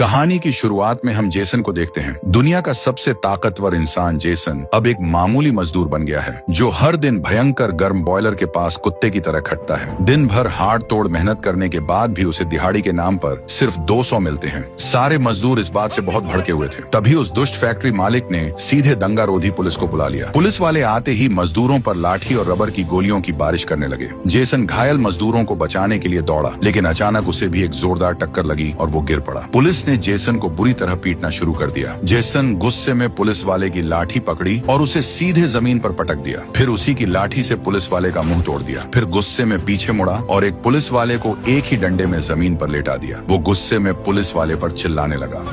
कहानी की शुरुआत में हम जेसन को देखते हैं। दुनिया का सबसे ताकतवर इंसान जेसन अब एक मामूली मजदूर बन गया है, जो हर दिन भयंकर गर्म बॉयलर के पास कुत्ते की तरह खटता है। दिन भर हाड़ तोड़ मेहनत करने के बाद भी उसे दिहाड़ी के नाम पर सिर्फ 200 मिलते हैं। सारे मजदूर इस बात से बहुत भड़के हुए थे। तभी उस दुष्ट फैक्ट्री मालिक ने सीधे दंगारोधी पुलिस को बुला लिया। पुलिस वाले आते ही मजदूरों पर लाठी और रबर की गोलियों की बारिश करने लगे। जेसन घायल मजदूरों को बचाने के लिए दौड़ा, लेकिन अचानक उसे भी एक जोरदार टक्कर लगी और वो गिर पड़ा। पुलिस ने जेसन को बुरी तरह पीटना शुरू कर दिया। जेसन गुस्से में पुलिस वाले की लाठी पकड़ी और उसे सीधे जमीन पर पटक दिया। फिर उसी की लाठी से पुलिस वाले का मुंह तोड़ दिया। फिर गुस्से में पीछे मुड़ा और एक पुलिस वाले को एक ही डंडे में जमीन पर लेटा दिया। वो गुस्से में पुलिस वाले पर चिल्लाने लगा।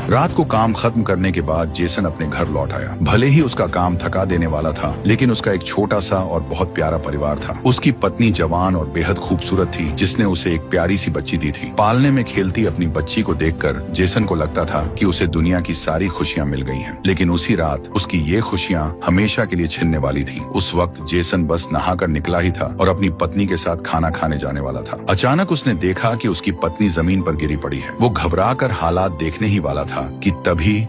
रात को काम खत्म करने के बाद जेसन अपने घर लौट आया। भले ही उसका काम थका देने वाला था, लेकिन उसका एक छोटा सा और बहुत प्यारा परिवार था। उसकी पत्नी जवान और बेहद खूबसूरत थी, जिसने उसे एक प्यारी सी बच्ची दी थी। पालने में खेलती अपनी बच्ची को देखकर जेसन को लगता था कि उसे दुनिया की सारी खुशियां मिल गई हैं। लेकिन उसी रात उसकी ये खुशियां हमेशा के लिए छिनने वाली थी। उस वक्त जेसन बस नहाकर निकला ही था और अपनी पत्नी के साथ खाना खाने जाने वाला था। अचानक उसने देखा कि उसकी पत्नी जमीन पर गिरी पड़ी है। वो घबरा कर हालात देखने ही वाला था कि तभी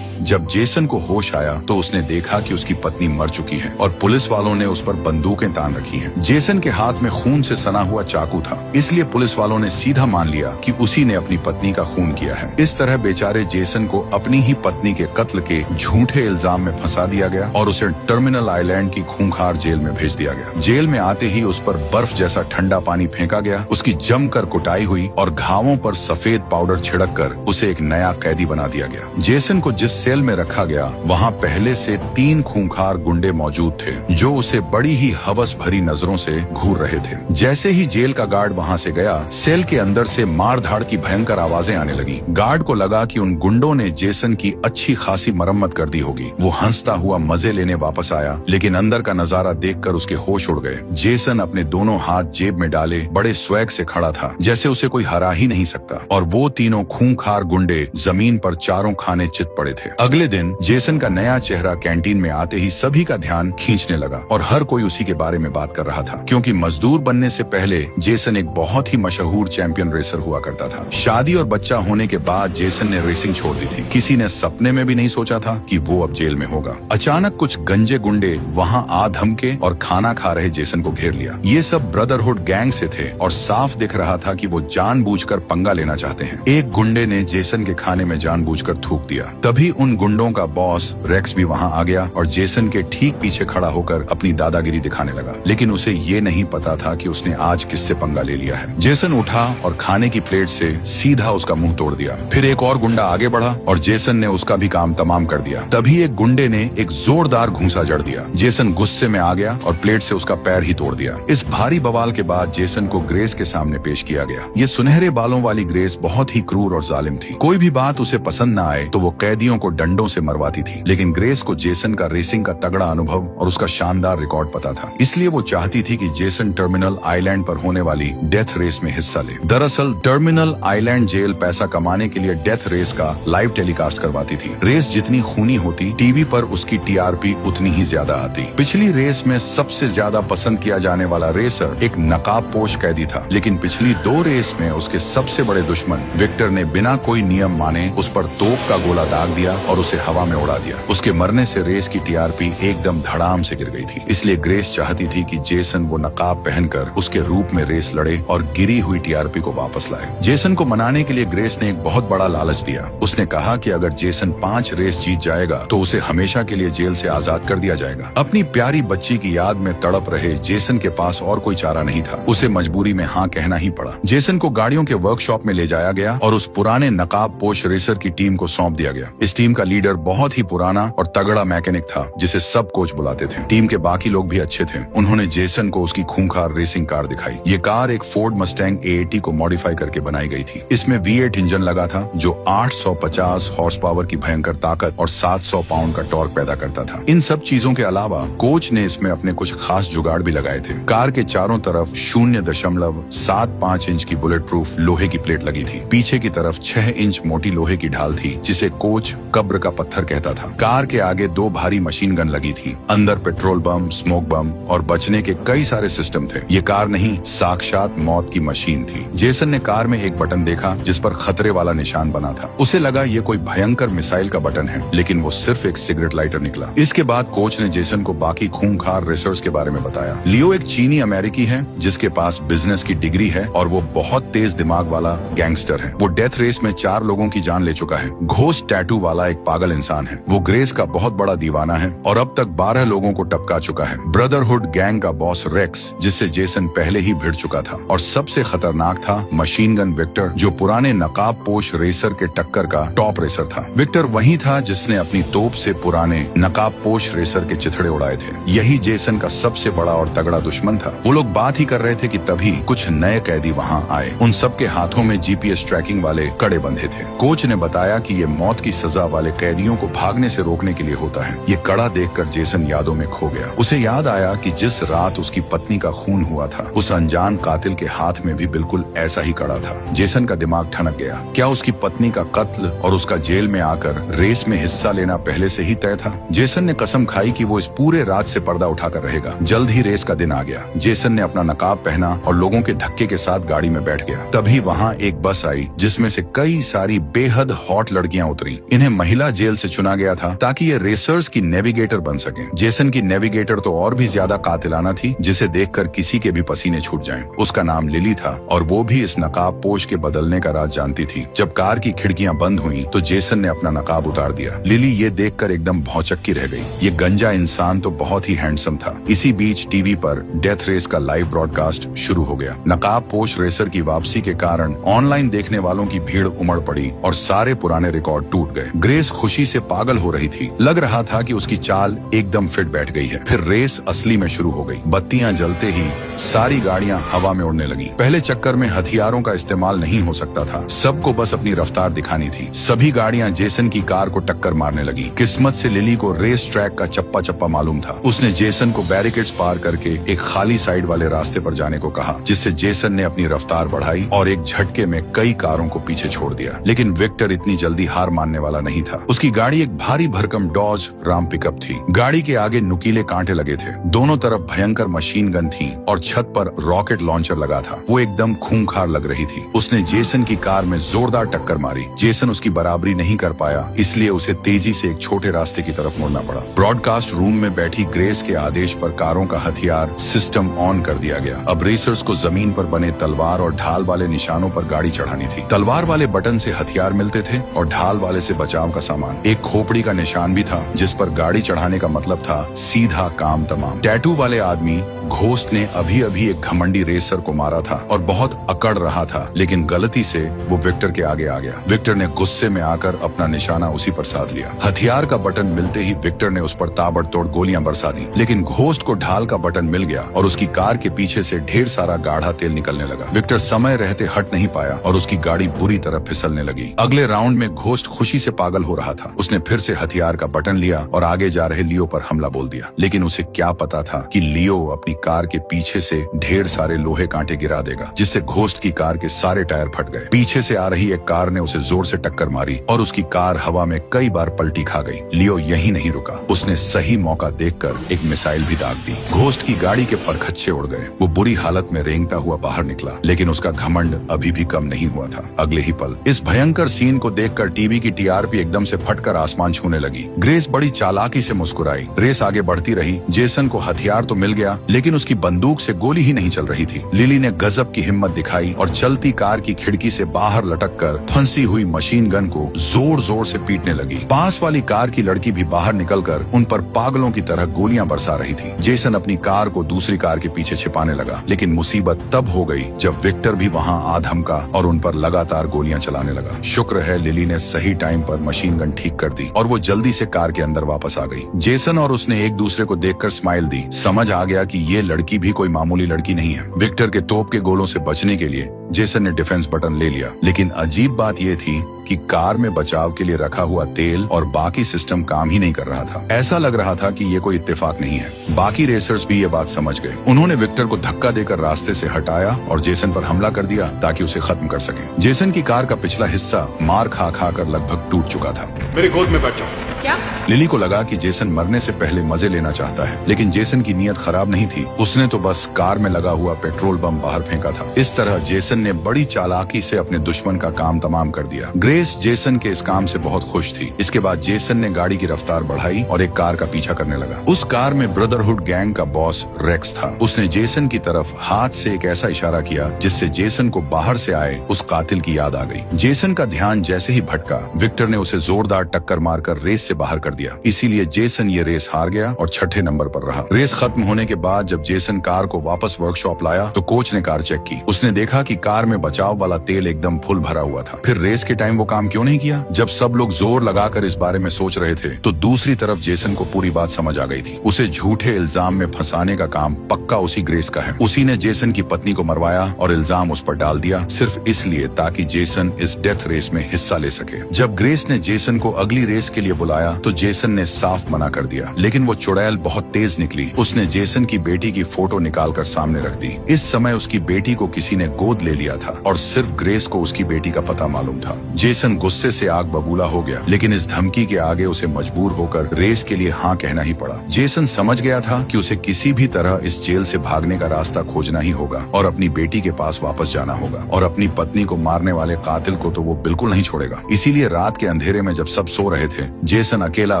जब जेसन को होश आया तो उसने देखा कि उसकी पत्नी मर चुकी है और पुलिस वालों ने उस पर बंदूकें तान रखी हैं। जेसन के हाथ में खून से सना हुआ चाकू था, इसलिए पुलिस वालों ने सीधा मान लिया कि उसी ने अपनी पत्नी का खून किया है। इस तरह बेचारे जेसन को अपनी ही पत्नी के कत्ल के झूठे इल्जाम में फंसा दिया गया और उसे टर्मिनल आइलैंड की खूंखार जेल में भेज दिया गया। जेल में आते ही उस पर बर्फ जैसा ठंडा पानी फेंका गया। उसकी जमकर कुटाई हुई और घावों पर सफेद पाउडर छिड़क कर उसे एक नया कैदी बना दिया गया। जेसन को जिस सेल में रखा गया, वहां पहले से 3 खूंखार गुंडे मौजूद थे, जो उसे बड़ी ही हवस भरी नजरों से घूर रहे थे। जैसे ही जेल का गार्ड वहां से गया, सेल के अंदर से मार धाड़ की भयंकर आवाजें आने लगी। गार्ड को लगा कि उन गुंडों ने जेसन की अच्छी खासी मरम्मत कर दी होगी। वो हंसता हुआ मजे लेने वापस आया, लेकिन अंदर का नजारा देखकर उसके होश उड़ गए। जेसन अपने दोनों हाथ जेब में डाले बड़े स्वैग से खड़ा था, जैसे उसे कोई हरा ही नहीं सकता। और वो तीनों खूंखार गुंडे जमीन पर चारों खाने चित पड़े थे। अगले दिन जेसन का नया चेहरा कैंटीन में आते ही सभी का ध्यान खींचने लगा और हर कोई उसी के बारे में बात कर रहा था, क्योंकि मजदूर बनने से पहले जेसन एक बहुत ही मशहूर चैंपियन रेसर हुआ करता था। शादी और बच्चा होने के बाद जेसन ने रेसिंग छोड़ दी थी। किसी ने सपने में भी नहीं सोचा था कि वो अब जेल में होगा। अचानक कुछ गंजे गुंडे वहां आ धमके और खाना खा रहे जेसन को घेर लिया। ये सब ब्रदरहुड गैंग से थे और साफ दिख रहा था कि वो जानबूझकर पंगा लेना चाहते हैं। एक गुंडे ने जेसन के खाने में जानबूझकर थूक दिया। तभी उन गुंडों का बॉस रेक्स भी वहां आ गया और जेसन के ठीक पीछे खड़ा होकर अपनी दादागिरी दिखाने लगा। लेकिन उसे ये नहीं पता था कि उसने आज किससे पंगा ले लिया है। जेसन उठा और खाने की प्लेट से सीधा उसका मुंह तोड़ दिया। फिर एक और गुंडा आगे बढ़ा और जेसन ने उसका भी काम तमाम कर दिया। तभी एक गुंडे ने एक जोरदार घूंसा जड़ दिया। जेसन गुस्से में आ गया और प्लेट से उसका पैर ही तोड़ दिया। इस भारी बवाल के बाद जेसन को ग्रेस के सामने पेश किया गया। ये सुनहरे बालों वाली ग्रेस बहुत ही क्रूर और जालिम थी। कोई भी बात उसे पसंद न आए तो वो कैदियों को डंडों से मरवाती थी। लेकिन ग्रेस को जेसन का रेसिंग का तगड़ा अनुभव और उसका शानदार रिकॉर्ड पता था, इसलिए वो चाहती थी कि जेसन टर्मिनल आइलैंड पर होने वाली डेथ रेस में हिस्सा ले। दरअसल टर्मिनल आइलैंड जेल पैसा कमाने के लिए डेथ रेस का लाइव टेलीकास्ट करवाती थी। रेस जितनी खूनी होती, टीवी पर उसकी टीआरपी उतनी ही ज्यादा आती। पिछली रेस में सबसे ज्यादा पसंद किया जाने वाला रेसर एक नकाबपोश कैदी था, लेकिन पिछली 2 रेस में उसके सबसे बड़े दुश्मन विक्टर ने बिना कोई नियम माने उस पर तोप का गोला दाग दिया और उसे हवा में उड़ा दिया। उसके मरने से रेस की टीआरपी एकदम धड़ाम से गिर गई थी। इसलिए ग्रेस चाहती थी कि जेसन वो नकाब पहनकर उसके रूप में रेस लड़े और गिरी हुई टीआरपी को वापस लाए। जेसन को मनाने के लिए ग्रेस ने एक बहुत बड़ा लालच दिया। उसने कहा कि अगर जेसन 5 रेस जीत जाएगा तो उसे हमेशा के लिए जेल से आजाद कर दिया जाएगा। अपनी प्यारी बच्ची की याद में तड़प रहे जेसन के पास और कोई चारा नहीं था। उसे मजबूरी में हाँ कहना ही पड़ा। जेसन को गाड़ियों के वर्कशॉप में ले जाया गया और उस पुराने नकाबपोश रेसर की टीम को सौंप दिया गया। इस टीम का लीडर बहुत ही पुराना और तगड़ा मैकेनिक था, जिसे सब कोच बुलाते थे। टीम के बाकी लोग भी अच्छे थे। उन्होंने जेसन को उसकी खूंखार रेसिंग कार दिखाई। ये कार एक फोर्ड मस्टैंग A80 को मॉडिफाई करके बनाई गई थी। इसमें V8 इंजन लगा था, जो 850 हॉर्स पावर की भयंकर ताकत और 700 पाउंड का टॉर्क पैदा करता था। इन सब चीजों के अलावा कोच ने इसमें अपने कुछ खास जुगाड़ भी लगाए थे। कार के चारों तरफ 0.75 इंच की बुलेट प्रूफ लोहे की प्लेट लगी थी। पीछे की तरफ 6 इंच मोटी लोहे की ढाल थी, जिसे कोच कब्र का पत्थर कहता था। कार के आगे 2 भारी मशीन गन लगी थी। अंदर पेट्रोल बम, स्मोक बम और बचने के कई सारे सिस्टम थे। ये कार नहीं, साक्षात मौत की मशीन थी। जेसन ने कार में एक बटन देखा जिस पर खतरे वाला निशान बना था। उसे लगा ये कोई भयंकर मिसाइल का बटन है, लेकिन वो सिर्फ एक सिगरेट लाइटर निकला। इसके बाद कोच ने जेसन को बाकी खूंखार रेसर्स के बारे में बताया। लियो एक चीनी अमेरिकी है जिसके पास बिजनेस की डिग्री है और वो बहुत तेज दिमाग वाला गैंगस्टर है। वो डेथ रेस में 4 लोगों की जान ले चुका है। घोस्ट टैटू वाला एक पागल इंसान है। वो ग्रेस का बहुत बड़ा दीवाना है और अब तक 12 लोगों को टपका चुका है। ब्रदरहुड गैंग का बॉस रेक्स, जिससे जेसन पहले ही भिड़ चुका था। और सबसे खतरनाक था मशीन गन विक्टर, जो पुराने नकाब पोश रेसर के टक्कर का टॉप रेसर था। विक्टर वही था जिसने अपनी तोप से पुराने नकाब पोश रेसर के चिथड़े उड़ाए थे। यही जेसन का सबसे बड़ा और तगड़ा दुश्मन था। वो लोग बात ही कर रहे थे कि तभी कुछ नए कैदी वहाँ आए। उन सबके हाथों में जीपीएस ट्रैकिंग वाले कड़े बंधे थे। कोच ने बताया कि ये मौत की सजा वाले कैदियों को भागने से रोकने के लिए होता है। ये कड़ा देखकर जेसन यादों में खो गया। उसे याद आया कि जिस रात उसकी पत्नी का खून हुआ था, उस अनजान कातिल के हाथ में भी बिल्कुल ऐसा ही कड़ा था। जेसन का दिमाग ठनक गया। क्या उसकी पत्नी का कत्ल और उसका जेल में आकर रेस में हिस्सा लेना पहले से ही तय था? जेसन ने कसम खाई कि वो इस पूरे रात से पर्दा उठाकर रहेगा। जल्द ही रेस का दिन आ गया। जेसन ने अपना नकाब पहना और लोगों के धक्के के साथ गाड़ी में बैठ गया। तभी वहाँ एक बस आई जिसमें से कई सारी बेहद हॉट लड़कियां उतरी। इन्हें महिला जेल से चुना गया था ताकि ये रेसर्स की नेविगेटर बन सके। जेसन की नेविगेटर तो और भी ज्यादा कातिलाना थी, जिसे देखकर किसी के भी पसीने छूट जाएं। उसका नाम लिली था और वो भी इस नकाब पोश के बदलने का राज जानती थी। जब कार की खिड़कियां बंद हुई तो जेसन ने अपना नकाब उतार दिया। लिली ये देखकर एकदम भौचक्की रह गई। ये गंजा इंसान तो बहुत ही हैंडसम था। इसी बीच टीवी पर डेथ रेस का लाइव ब्रॉडकास्ट शुरू हो गया। नकाब पोश रेसर की वापसी के कारण ऑनलाइन देखने वालों की भीड़ उमड़ पड़ी और सारे पुराने रिकॉर्ड टूट गए। ग्रेस खुशी से पागल हो रही थी। लग रहा था कि उसकी चाल एकदम फिट बैठ गई है। फिर रेस असली में शुरू हो गई। बत्तियां जलते ही सारी गाड़ियां हवा में उड़ने लगी। पहले चक्कर में हथियारों का इस्तेमाल नहीं हो सकता था। सबको बस अपनी रफ्तार दिखानी थी। सभी गाड़ियां जेसन की कार को टक्कर मारने लगी। किस्मत से लिली को रेस ट्रैक का चप्पा चप्पा मालूम था। उसने जेसन को बैरिकेड्स पार करके एक खाली साइड वाले रास्ते पर जाने को कहा, जिससे जेसन ने अपनी रफ्तार बढ़ाई और एक झटके में कई कारों को पीछे छोड़ दिया। लेकिन विक्टर इतनी जल्दी हार मानने वाला नहीं था। उसकी गाड़ी एक भारी भरकम डॉज राम पिकअप थी। गाड़ी के आगे नुकीले कांटे लगे थे। दोनों तरफ भयंकर मशीन गन थी और छत पर रॉकेट लॉन्चर लगा था। वो एकदम खूंखार लग रही थी। उसने जेसन की कार में जोरदार टक्कर मारी। जेसन उसकी बराबरी नहीं कर पाया, इसलिए उसे तेजी से एक छोटे रास्ते की तरफ मुड़ना पड़ा। ब्रॉडकास्ट रूम में बैठी ग्रेस के आदेश पर कारों का हथियार सिस्टम ऑन कर दिया गया। अब रेसर्स को जमीन पर बने तलवार और ढाल वाले निशानों पर गाड़ी चढ़ानी थी। तलवार वाले बटन से हथियार मिलते थे और ढाल वाले से बचाव का सामान। एक खोपड़ी का निशान भी था जिस पर गाड़ी चढ़ाने का मतलब था सीधा काम तमाम। टैटू वाले आदमी घोस्ट ने अभी अभी एक घमंडी रेसर को मारा था और बहुत अकड़ रहा था, लेकिन गलती से वो विक्टर के आगे आ गया। विक्टर ने गुस्से में आकर अपना निशाना उसी पर साध लिया। हथियार का बटन मिलते ही विक्टर ने उस पर ताबड़तोड़ गोलियां बरसा दी, लेकिन घोस्ट को ढाल का बटन मिल गया और उसकी कार के पीछे से ढेर सारा गाढ़ा तेल निकलने लगा। विक्टर समय रहते हट नहीं पाया और उसकी गाड़ी बुरी तरह फिसलने लगी। अगले राउंड में घोस्ट खुशी से पागल हो रहा था। उसने फिर से हथियार का बटन लिया और आगे जा रहे लियो पर हमला बोल दिया, लेकिन उसे क्या पता था कि लियो अपनी कार के पीछे से ढेर सारे लोहे कांटे गिरा देगा, जिससे घोस्ट की कार के सारे टायर फट गए। पीछे से आ रही एक कार ने उसे जोर से टक्कर मारी और उसकी कार हवा में कई बार पलटी खा गई। लियो यहीं नहीं रुका। उसने सही मौका देखकर एक मिसाइल भी दाग दी। घोस्ट की गाड़ी के परखच्चे उड़ गए। वो बुरी हालत में रेंगता हुआ बाहर निकला, लेकिन उसका घमंड अभी भी कम नहीं हुआ था। अगले ही पल इस भयंकर सीन को देखकर टीवी की टीआरपी एकदम से फटकर आसमान छूने लगी। ग्रेस बड़ी चालाकी से मुस्कुराई। रेस आगे बढ़ती रही। जेसन को हथियार तो मिल गया, लेकिन उसकी बंदूक से गोली ही नहीं चल रही थी। लिली ने गजब की हिम्मत दिखाई और चलती कार की खिड़की से बाहर लटककर फंसी हुई मशीन गन को जोर जोर से पीटने लगी। पास वाली कार की लड़की भी बाहर निकलकर उन पर पागलों की तरह गोलियां बरसा रही थी। जेसन अपनी कार को दूसरी कार के पीछे छिपाने लगा, लेकिन मुसीबत तब हो गई जब विक्टर भी वहां आ धमका और उन पर लगातार गोलियां चलाने लगा। शुक्र है लिली ने सही टाइम पर मशीन गन ठीक कर दी और वो जल्दी से कार के अंदर वापस आ गई। जेसन और उसने एक दूसरे को देखकर स्माइल दी। समझ आ गया कि ये लड़की भी कोई मामूली लड़की नहीं है। विक्टर के तोप के गोलों से बचने के लिए जेसन ने डिफेंस बटन ले लिया, लेकिन अजीब बात यह थी कि कार में बचाव के लिए रखा हुआ तेल और बाकी सिस्टम काम ही नहीं कर रहा था। ऐसा लग रहा था कि ये कोई इत्तेफाक नहीं है। बाकी रेसर्स भी ये बात समझ गए। उन्होंने विक्टर को धक्का देकर रास्ते से हटाया और जेसन पर हमला कर दिया ताकि उसे खत्म कर सके। जेसन की कार का पिछला हिस्सा मार खा खा कर लगभग टूट चुका था। मेरे गोद में बैठ जाओ। क्या? लिली को लगा कि जेसन मरने से पहले मजे लेना चाहता है, लेकिन जेसन की नीयत खराब नहीं थी। उसने तो बस कार में लगा हुआ पेट्रोल बम बाहर फेंका था। इस तरह जेसन ने बड़ी चालाकी से अपने दुश्मन का काम तमाम कर दिया। ग्रेस जेसन के इस काम से बहुत खुश थी। इसके बाद जेसन ने गाड़ी की रफ्तार बढ़ाई और एक कार का पीछा करने लगा। उस कार में ब्रदरहुड गैंग का बॉस रेक्स था। उसने जेसन की तरफ हाथ से एक ऐसा इशारा किया जिससे जेसन को बाहर से आए उस कातिल की याद आ गई। जेसन का ध्यान जैसे ही भटका, विक्टर ने उसे जोरदार टक्कर मारकर रेस से बाहर कर दिया। इसीलिए जेसन ये रेस हार गया और छठे नंबर पर रहा। रेस खत्म होने के बाद जब जेसन कार को वापस वर्कशॉप लाया तो कोच ने कार चेक की। उसने देखा कि कार में बचाव वाला तेल एकदम फुल भरा हुआ था। फिर रेस के टाइम वो काम क्यों नहीं किया? जब सब लोग जोर लगाकर इस बारे में सोच रहे थे तो दूसरी तरफ जेसन को पूरी बात समझ आ गई थी। उसे झूठे इल्जाम में फंसाने का काम पक्का उसी ग्रेस का है। उसी ने जेसन की पत्नी को मरवाया और इल्जाम उस पर डाल दिया, सिर्फ इसलिए ताकि जेसन इस डेथ रेस में हिस्सा ले सके। जब ग्रेस ने जेसन को अगली रेस के लिए बुलाया तो जेसन ने साफ मना कर दिया, लेकिन वो चुड़ैल बहुत तेज निकली। उसने जेसन की बेटी की फोटो निकालकर सामने रख दी। इस समय उसकी बेटी को किसी ने गोद ले लिया था और सिर्फ ग्रेस को उसकी बेटी का पता मालूम था। जेसन गुस्से से आग बबूला हो गया, लेकिन इस धमकी के आगे उसे मजबूर होकर रेस के लिए हाँ कहना ही पड़ा। जेसन समझ गया था कि उसे किसी भी तरह इस जेल से भागने का रास्ता खोजना ही होगा और अपनी बेटी के पास वापस जाना होगा, और अपनी पत्नी को मारने वाले कातिल को तो वो बिल्कुल नहीं छोड़ेगा। इसीलिए रात के अंधेरे में जब सब सो रहे थे, जेसन अकेला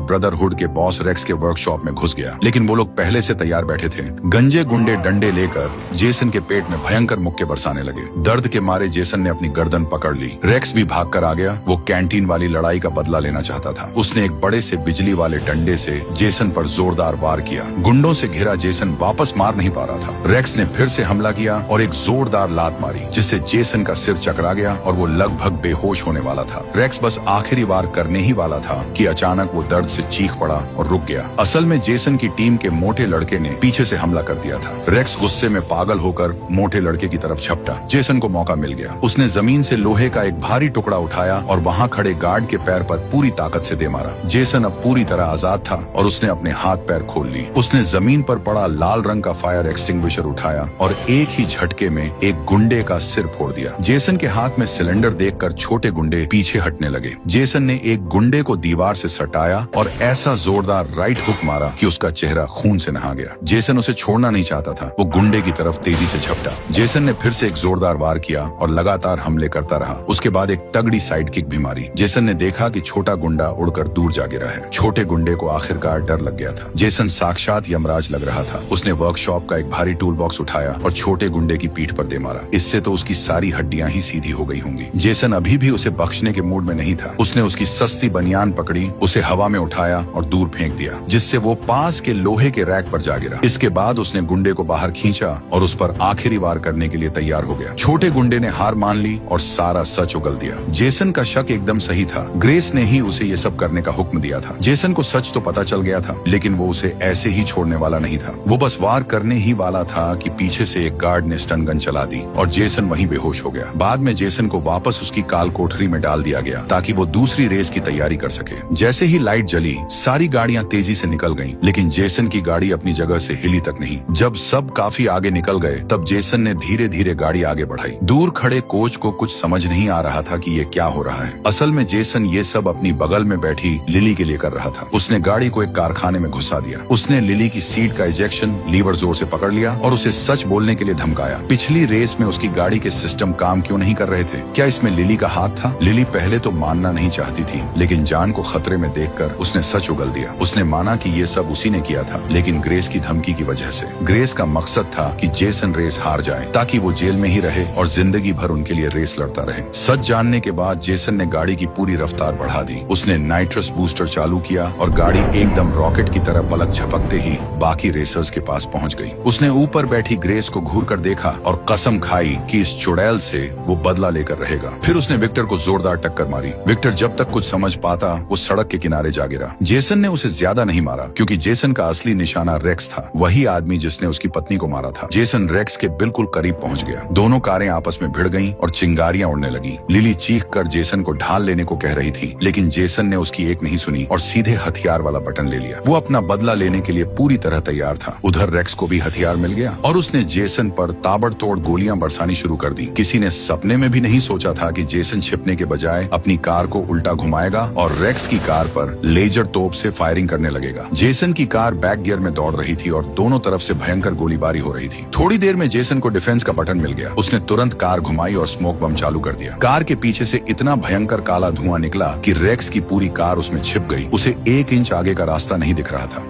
ब्रदरहुड के बॉस रेक्स के वर्कशॉप में घुस गया। लेकिन वो लोग पहले से तैयार बैठे थे। गंजे गुंडे डंडे लेकर जेसन के पेट में भयंकर मुक्के बरसाने लगे। दर्द के मारे जेसन ने अपनी गर्दन पकड़ ली। रेक्स भी भागकर आ गया। वो कैंटीन वाली लड़ाई का बदला लेना चाहता था। उसने एक बड़े से बिजली वाले डंडे से जेसन पर जोरदार वार किया। गुंडों से घिरा जेसन वापस मार नहीं पा रहा था। रेक्स ने फिर से हमला किया और एक जोरदार लात मारी, जिससे जेसन का सिर चकरा गया और वो लगभग बेहोश होने वाला था। रेक्स बस आखिरी वार करने ही वाला था कि अचानक वो दर्द से चीख पड़ा और रुक गया। असल में जेसन की टीम के मोटे लड़के ने पीछे से हमला कर दिया था। रेक्स गुस्से में पागल होकर मोटे लड़के की तरफ झपटा। जेसन को मौका मिल गया। उसने जमीन से लोहे का एक भारी टुकड़ा उठाया और वहां खड़े गार्ड के पैर पर पूरी ताकत से दे मारा। जेसन अब पूरी तरह आजाद था और उसने अपने हाथ पैर खोल ली। उसने जमीन पर पड़ा लाल रंग का फायर एक्सटिंग्विशर उठाया और एक ही झटके में एक गुंडे का सिर फोड़ दिया। जेसन के हाथ में सिलेंडर देखकर छोटे गुंडे पीछे हटने लगे। जेसन ने एक गुंडे को दीवार से सटाया और ऐसा जोरदार राइट हुक मारा कि उसका चेहरा खून से नहा गया। जेसन उसे छोड़ना नहीं चाहता था। वो गुंडे की तरफ तेजी से झपटा। जेसन ने फिर से एक जोरदार वार किया और लगातार हमले करता रहा। उसके बाद एक तगड़ी साइड किक भी मारी। जेसन ने देखा कि छोटा गुंडा उड़कर दूर जा गिरा है। छोटे गुंडे को आखिरकार डर लग गया था। जेसन साक्षात यमराज लग रहा था। उसने वर्कशॉप का एक भारी टूल बॉक्स उठाया और छोटे गुंडे की पीठ पर दे मारा। इससे तो उसकी सारी हड्डियां ही सीधी हो गई होंगी। जेसन अभी भी उसे बख्शने के मूड में नहीं था। उसने उसकी सस्ती बनियान पकड़ी, उसे हवा में उठाया और दूर फेंक दिया, जिससे वो पास के लोहे के रैक पर जा गिरा। इसके बाद उसने गुंडे को बाहर खींचा और उस पर आखिरी वार करने के लिए तैयार हो गया। छोटे गुंडे ने हार मान ली और सारा सच उगल दिया। जेसन का शक एकदम सही था। ग्रेस ने ही उसे ये सब करने का हुक्म दिया था। जेसन को सच तो पता चल गया था, लेकिन वो उसे ऐसे ही छोड़ने वाला नहीं था। वो बस वार करने ही वाला था कि पीछे से एक गार्ड ने स्टन गन चला दी और जेसन वहीं बेहोश हो गया। बाद में जेसन को वापस उसकी काल कोठरी में डाल दिया गया ताकि वो दूसरी रेस की तैयारी कर सके। जैसे ही लाइट जली, सारी गाड़ियां तेजी से निकल गईं, लेकिन जेसन की गाड़ी अपनी जगह से हिली तक नहीं। जब सब काफी आगे निकल गए, तब जेसन ने धीरे धीरे गाड़ी आगे बढ़ाई। दूर खड़े कोच को कुछ समझ नहीं आ रहा था कि ये क्या हो रहा है। असल में जेसन ये सब अपनी बगल में बैठी लिली के लिए कर रहा था। उसने गाड़ी को एक कारखाने में घुसा दिया। उसने लिली की सीट का इजेक्शन लीवर जोर से पकड़ लिया और उसे सच बोलने के लिए धमकाया। पिछली रेस में उसकी गाड़ी के सिस्टम काम क्यों नहीं कर रहे थे? क्या इसमें लिली का हाथ था? लिली पहले तो मानना नहीं चाहती थी, लेकिन जान को खतरे में देखकर उसने सच उगल दिया। उसने माना कि ये सब उसी ने किया था, लेकिन ग्रेस की धमकी की वजह से। ग्रेस का मकसद था कि जेसन रेस हार जाए ताकि वो जेल में ही रहे और जिंदगी भर उनके लिए रेस लड़ता रहे। सच जानने के बाद जेसन ने गाड़ी की पूरी रफ्तार बढ़ा दी। उसने नाइट्रस बूस्टर चालू किया और गाड़ी एकदम रॉकेट की तरह पलक झपकते ही बाकी रेसर्स के पास पहुंच गई। उसने ऊपर बैठी ग्रेस को घूर कर देखा और कसम खाई कि इस चुड़ैल से वो बदला लेकर रहेगा। फिर उसने विक्टर को जोरदार टक्कर मारी। विक्टर जब तक कुछ समझ पाता वो सड़क के किनारे जा गिरा। जेसन ने उसे ज्यादा नहीं मारा क्योंकि जेसन का असली निशाना रेक्स था, वही आदमी जिसने उसकी पत्नी को मारा था। जेसन रेक्स के बिल्कुल करीब पहुंच गया। दोनों कारें आपस में भिड़ गईं और चिंगारियां उड़ने लगी। लिली चीखकर जेसन को ढाल लेने को कह रही थी, लेकिन जेसन ने उसकी एक नहीं सुनी और सीधे हथियार वाला बटन ले लिया। वो अपना बदला लेने के लिए पूरी तरह तैयार था। उधर रेक्स को भी हथियार मिल गया और उसने जेसन पर ताबड़तोड़ गोलियां बरसानी शुरू कर दी। किसी ने सपने में भी नहीं सोचा था कि जेसन छिपने के बजाय अपनी कार को उल्टा घुमाएगा और रेक्स की कार पर लेजर तोप से फायरिंग करने लगेगा। जेसन की कार बैक गियर में दौड़ रही थी और दोनों तरफ से भयंकर गोलीबारी हो रही थी। थोड़ी देर में जेसन को डिफेंस का बटन मिल गया। उसने तुरंत कार घुमाई और स्मोक बम चालू कर दिया। कार के पीछे से इतना भयंकर काला धुआं निकला कि रेक्स की पूरी कार उसमें छिप गई। उसे 1 इंच आगे का रास्ता नहीं दिख रहा था।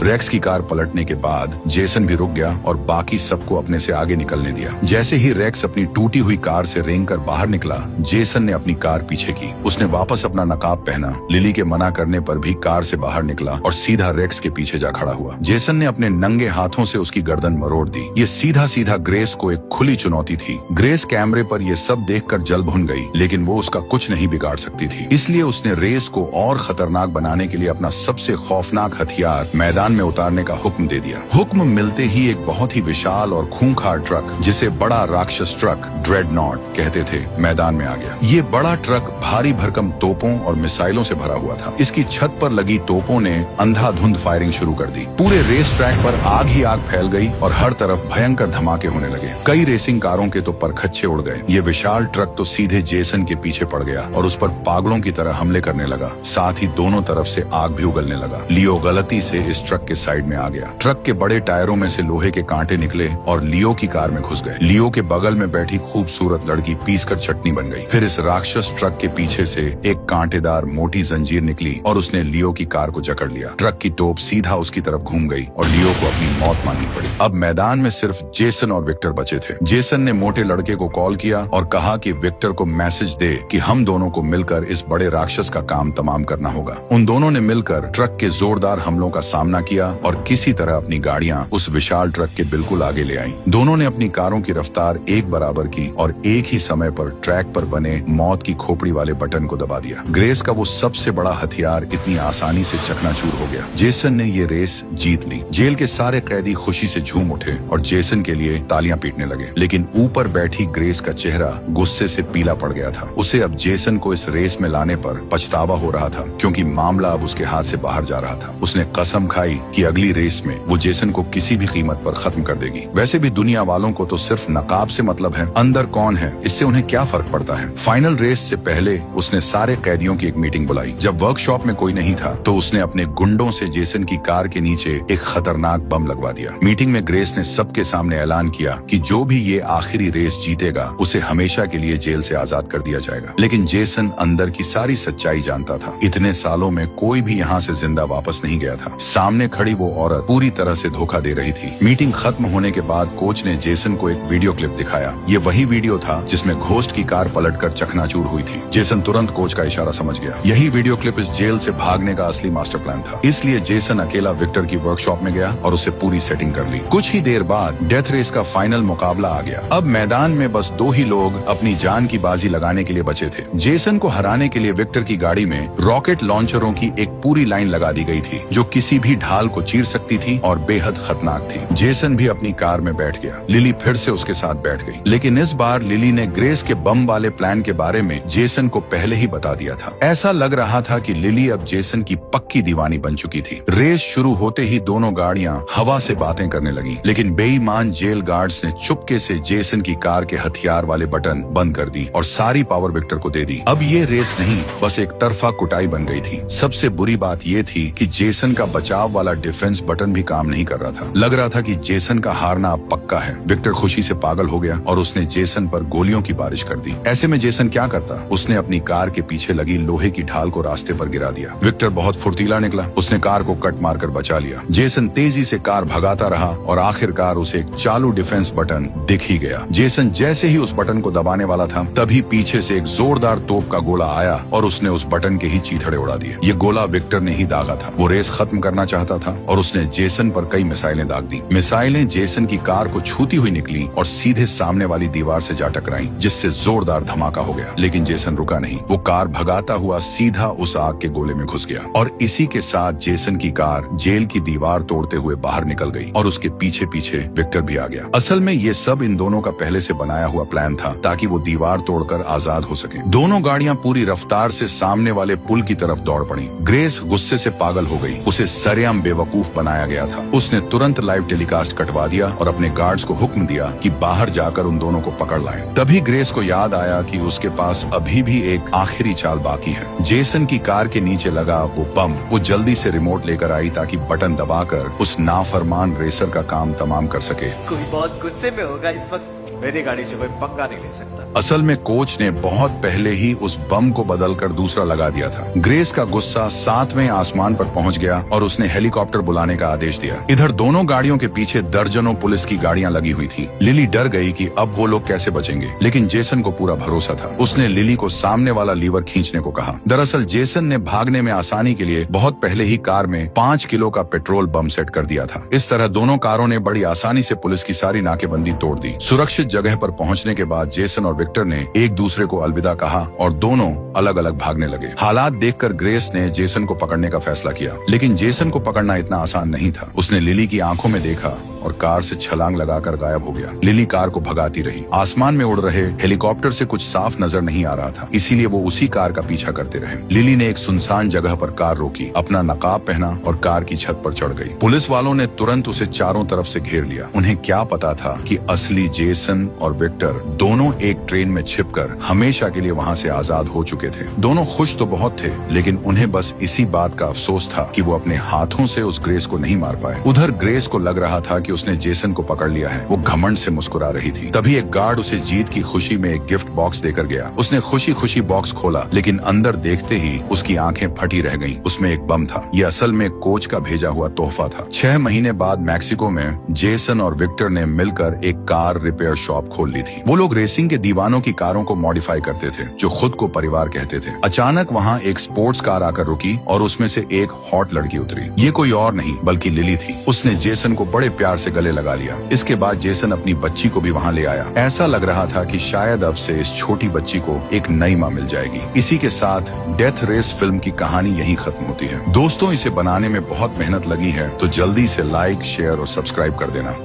रेक्स की कार पलटने के बाद जेसन भी रुक गया और बाकी सबको अपने से आगे निकलने दिया। जैसे ही रेक्स अपनी टूटी हुई कार से रेंगकर बाहर निकला, जेसन ने अपनी कार पीछे की। उसने वापस अपना नकाब पहना, लिली के मना करने पर भी कार से बाहर निकला और सीधा रेक्स के पीछे जा खड़ा हुआ। जेसन ने अपने नंगे हाथों से उसकी गर्दन मरोड़ दी। ये सीधा सीधा ग्रेस को एक खुली चुनौती थी। ग्रेस कैमरे पर यह सब देखकर जल भुन गई, लेकिन वो उसका कुछ नहीं बिगाड़ सकती थी। इसलिए उसने रेस को और खतरनाक बनाने के लिए अपना सबसे खौफनाक हथियार मैदान में उतारने का हुक्म दे दिया। हुक्म मिलते ही एक बहुत ही विशाल और खूंखार ट्रक, जिसे बड़ा राक्षस ट्रक ड्रेडनॉट कहते थे, मैदान में आ गया। ये बड़ा ट्रक भारी भरकम तोपों और मिसाइलों से भरा हुआ था। इसकी छत पर लगी तोपों ने अंधाधुंध फायरिंग शुरू कर दी। पूरे रेस ट्रैक पर आग ही आग फैल गई और हर तरफ भयंकर धमाके होने लगे। कई रेसिंग कारों के तो परखच्चे उड़ गए। ये विशाल ट्रक तो सीधे जेसन के पीछे पड़ गया और उस पर पागलों की तरह हमले करने लगा। साथ ही दोनों तरफ से आग भी उगलने लगा। लियो गलती से इस ट्रक के साइड में आ गया। ट्रक के बड़े टायरों में से लोहे के कांटे निकले और लियो की कार में घुस गए। लियो के बगल में बैठी खूबसूरत लड़की पीसकर चटनी बन गई। फिर इस राक्षस ट्रक के पीछे से एक कांटेदार मोटी जंजीर निकली और उसने लियो की कार को जकड़ लिया। ट्रक की टोप सीधा उसकी तरफ घूम गई और लियो को अपनी मौत माननी पड़ी। अब मैदान में सिर्फ जेसन और विक्टर बचे थे। जेसन ने मोटे लड़के को कॉल किया और कहा कि विक्टर को मैसेज दे कि हम दोनों को मिलकर इस बड़े राक्षस का काम तमाम करना होगा। उन दोनों ने मिलकर ट्रक के जोरदार हमलों का सामना किया और किसी तरह अपनी गाड़ियां उस विशाल ट्रक के बिल्कुल आगे ले आईं। दोनों ने अपनी कारों की रफ्तार एक बराबर की और एक ही समय पर ट्रैक पर बने मौत की खोपड़ी वाले बटन को दबा दिया। ग्रेस का वो सबसे बड़ा हथियार इतनी आसानी से चकनाचूर हो गया। जेसन ने ये रेस जीत ली। जेल के सारे कैदी खुशी से झूम उठे और जेसन के लिए तालियां पीटने लगे, लेकिन ऊपर बैठी ग्रेस का चेहरा गुस्से से पीला पड़ गया था। उसे अब जेसन को इस रेस में लाने पर पछतावा हो रहा था, क्योंकि मामला अब उसके हाथ से बाहर जा रहा था। उसने कसम खाई कि अगली रेस में वो जेसन को किसी भी कीमत पर खत्म कर देगी। वैसे भी दुनिया वालों को तो सिर्फ नकाब से मतलब है, अंदर कौन है इससे उन्हें क्या फर्क पड़ता है। फाइनल रेस से पहले उसने सारे कैदियों की एक मीटिंग बुलाई। जब वर्कशॉप में कोई नहीं था तो उसने अपने गुंडों से जेसन की कार के नीचे एक खतरनाक बम लगवा दिया। मीटिंग में ग्रेस ने सबके सामने ऐलान किया कि जो भी ये आखिरी रेस जीतेगा उसे हमेशा के लिए जेल से आजाद कर दिया जाएगा। लेकिन जेसन अंदर की सारी सच्चाई जानता था। इतने सालों में कोई भी यहाँ से जिंदा वापस नहीं गया था। सामने खड़ी वो औरत पूरी तरह से धोखा दे रही थी। मीटिंग खत्म होने के बाद कोच ने जेसन को एक वीडियो क्लिप दिखाया। ये वही वीडियो था जिसमें घोस्ट की कार पलटकर चकनाचूर हुई थी। जेसन तुरंत कोच का इशारा समझ गया। यही वीडियो क्लिप इस जेल से भागने का असली मास्टर प्लान था। इसलिए जेसन अकेला विक्टर की वर्कशॉप में गया और उसे पूरी सेटिंग कर ली। कुछ ही देर बाद डेथ रेस का फाइनल मुकाबला आ गया। अब मैदान में बस 2 ही लोग अपनी जान की बाजी लगाने के लिए बचे थे। जेसन को हराने के लिए विक्टर की गाड़ी में रॉकेट लॉन्चरों की एक पूरी लाइन लगा दी गई थी, जो किसी भी ढाल को चीर सकती थी और बेहद खतरनाक थी। जेसन भी अपनी कार में बैठ गया। लिली फिर से उसके साथ बैठ गई, लेकिन इस बार लिली ने ग्रेस के बम वाले प्लान के बारे में जेसन को पहले ही बता दिया था। ऐसा लग रहा था कि लिली अब जेसन की पक्की दीवानी बन चुकी थी। रेस शुरू होते ही दोनों गाड़ियां हवा से बातें करने लगी, लेकिन बेईमान जेल गार्ड्स ने चुपके से जेसन की कार के हथियार वाले बटन बंद कर दी और सारी पावर विक्टर को दे दी। अब ये रेस नहीं, बस एक तरफा कुटाई बन गई थी। सबसे बुरी बात ये थी कि जेसन का बचाव वाला डिफेंस बटन भी काम नहीं कर रहा था। लग रहा था कि जेसन का हारना अब पक्का है। विक्टर खुशी से पागल हो गया और उसने जेसन पर गोलियों की बारिश कर दी। ऐसे में जेसन क्या करता? उसने अपनी कार के पीछे लगी लोहे की ढाल को रास्ते पर गिरा दिया। विक्टर बहुत फुर्तीला निकला। उसने कार को कट मारकर बचा लिया। जेसन तेजी से कार भगाता रहा और आखिरकार उसे एक चालू डिफेंस बटन दिख ही गया। जेसन जैसे ही उस बटन को दबाने वाला था, तभी पीछे से एक जोरदार तोप का गोला आया और उसने उस बटन के ही चीथड़े उड़ा दिए। ये गोला विक्टर ने ही दागा था। वो रेस खत्म करना चाहता चलाता था और उसने जेसन पर कई मिसाइलें दाग दी। मिसाइलें जेसन की कार को छूती हुई निकली और सीधे सामने वाली दीवार से जा टकराई, जिससे जोरदार धमाका हो गया। लेकिन जेसन रुका नहीं। वो कार भगाता हुआ सीधा उस आग के गोले में घुस गया और इसी के साथ जेसन की कार जेल की दीवार तोड़ते हुए बाहर निकल गई और उसके पीछे पीछे विक्टर भी आ गया। असल में ये सब इन दोनों का पहले से बनाया हुआ प्लान था ताकि वो दीवार तोड़कर आजाद हो सके। दोनों गाड़ियां पूरी रफ्तार से सामने वाले पुल की तरफ दौड़ पड़ी। ग्रेस गुस्से से पागल हो गई। उसे सरेआम बेवकूफ बनाया गया था। उसने तुरंत लाइव टेलीकास्ट कटवा दिया और अपने गार्ड्स को हुक्म दिया कि बाहर जाकर उन दोनों को पकड़ लाएं। तभी ग्रेस को याद आया कि उसके पास अभी भी एक आखिरी चाल बाकी है। जेसन की कार के नीचे लगा वो बम। वो जल्दी से रिमोट लेकर आई ताकि बटन दबाकर उस नाफरमान रेसर का काम तमाम कर सके। कोई बहुत गुस्से में होगा इस वक्त। मेरी गाड़ी से कोई पंगा नहीं ले सकता। असल में कोच ने बहुत पहले ही उस बम को बदलकर दूसरा लगा दिया था। ग्रेस का गुस्सा 7वें आसमान पर पहुंच गया और उसने हेलीकॉप्टर बुलाने का आदेश दिया। इधर दोनों गाड़ियों के पीछे दर्जनों पुलिस की गाड़ियां लगी हुई थी। लिली डर गई कि अब वो लोग कैसे बचेंगे, लेकिन जेसन को पूरा भरोसा था। उसने लिली को सामने वाला लीवर खींचने को कहा। दरअसल जेसन ने भागने में आसानी के लिए बहुत पहले ही कार में 5 किलो का पेट्रोल बम सेट कर दिया था। इस तरह दोनों कारों ने बड़ी आसानी से पुलिस की सारी नाकेबंदी तोड़ दी। सुरक्षित जगह पर पहुंचने के बाद जेसन और विक्टर ने एक दूसरे को अलविदा कहा और दोनों अलग अलग भागने लगे। हालात देखकर ग्रेस ने जेसन को पकड़ने का फैसला किया, लेकिन जेसन को पकड़ना इतना आसान नहीं था। उसने लिली की आंखों में देखा और कार से छलांग लगाकर गायब हो गया। लिली कार को भगाती रही। आसमान में उड़ रहे हेलीकॉप्टर से कुछ साफ नजर नहीं आ रहा था, इसीलिए वो उसी कार का पीछा करते रहे। लिली ने एक सुनसान जगह पर कार रोकी, अपना नकाब पहना और कार की छत पर चढ़ गई। पुलिस वालों ने तुरंत उसे चारों तरफ से घेर लिया। उन्हें क्या पता था कि असली जेसन और विक्टर दोनों एक ट्रेन में छिपकर हमेशा के लिए वहां से आजाद हो चुके थे। दोनों खुश तो बहुत थे, लेकिन उन्हें बस इसी बात का अफसोस था कि वो अपने हाथों से उस ग्रेस को नहीं मार पाए। उधर ग्रेस को लग रहा था कि उसने जेसन को पकड़ लिया है। वो घमंड से मुस्कुरा रही थी। तभी एक गार्ड उसे जीत की खुशी में एक गिफ्ट बॉक्स देकर गया। उसने खुशी खुशी बॉक्स खोला, लेकिन अंदर देखते ही उसकी आंखें फटी रह गईं। उसमें एक बम था। ये असल में कोच का भेजा हुआ तोहफा था। 6 महीने बाद मैक्सिको में जेसन और विक्टर ने मिलकर एक कार रिपेयर शॉप खोल ली थी। वो लोग रेसिंग के दीवानों की कारों को मॉडिफाई करते थे, जो खुद को परिवार कहते थे। अचानक वहाँ एक स्पोर्ट्स कार आकर रुकी और उसमें से एक हॉट लड़की उतरी। ये कोई और नहीं बल्कि लिली थी। उसने जेसन को बड़े प्यार से गले लगा लिया। इसके बाद जेसन अपनी बच्ची को भी वहाँ ले आया। ऐसा लग रहा था कि शायद अब से इस छोटी बच्ची को एक नई माँ मिल जाएगी। इसी के साथ डेथ रेस फिल्म की कहानी यहीं खत्म होती है। दोस्तों, इसे बनाने में बहुत मेहनत लगी है, तो जल्दी से लाइक, शेयर और सब्सक्राइब कर देना।